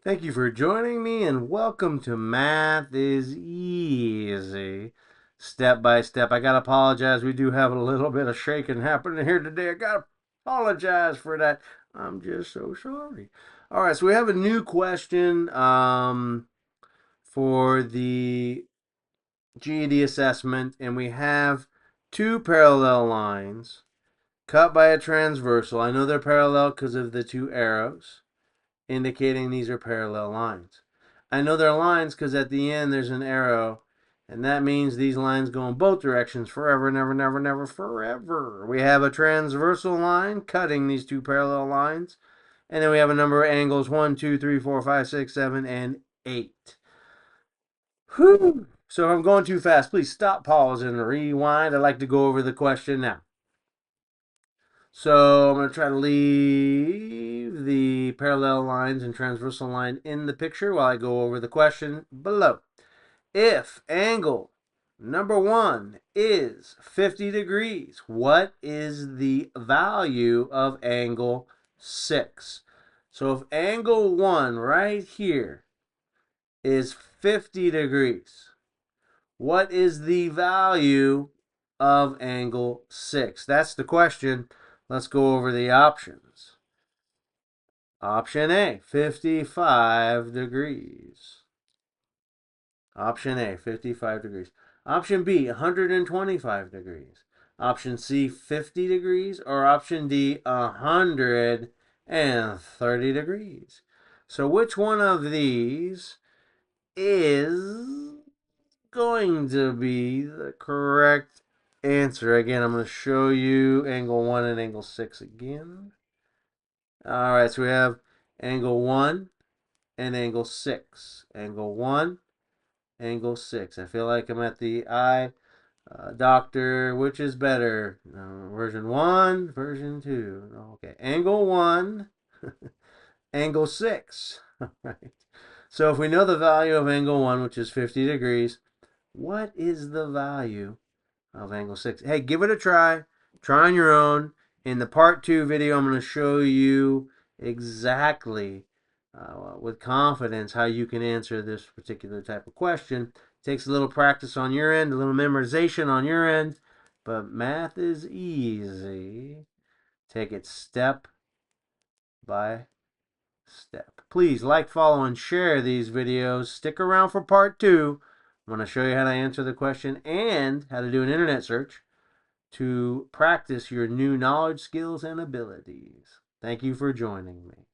Thank you for joining me and welcome to Math is Easy. Step by step. I gotta apologize. We do have a little bit of shaking happening here today. I gotta apologize for that. I'm just so sorry. All right, so we have a new question for the GED assessment, and we have two parallel lines cut by a transversal. I know they're parallel because of the two arrows indicating these are parallel lines. I know they're lines because at the end there's an arrow, and that means these lines go in both directions forever, never, never, never, forever. We have a transversal line cutting these two parallel lines, and then we have a number of angles 1, 2, 3, 4, 5, 6, 7, and 8. Whew. So if I'm going too fast, please stop, pause, and rewind. I'd like to go over the question now. So I'm going to try to leave the parallel lines and transversal line in the picture while I go over the question below. If angle number 1 is 50 degrees, what is the value of angle 6? So if angle 1 right here is 50 degrees, what is the value of angle 6? That's the question. Let's go over the options. Option A, 55 degrees. Option A, 55 degrees. Option B, 125 degrees. Option C, 50 degrees. Or option D, 130 degrees. So which one of these is going to be the correct answer? Again, I'm going to show you angle 1 and angle 6 again. All right, so we have angle 1 and angle 6. Angle 1, angle 6. I feel like I'm at the eye doctor. Which is better? Version 1, version 2. Okay, angle 1, angle 6. All right. So if we know the value of angle 1, which is 50 degrees, what is the value of angle 6? Hey, give it a try. Try on your own. In the part 2 video, I'm going to show you exactly with confidence how you can answer this particular type of question. It takes a little practice on your end, a little memorization on your end, but math is easy. Take it step by step. Please like, follow, and share these videos. Stick around for part 2. I'm going to show you how to answer the question and how to do an internet search to practice your new knowledge, skills, and abilities. Thank you for joining me.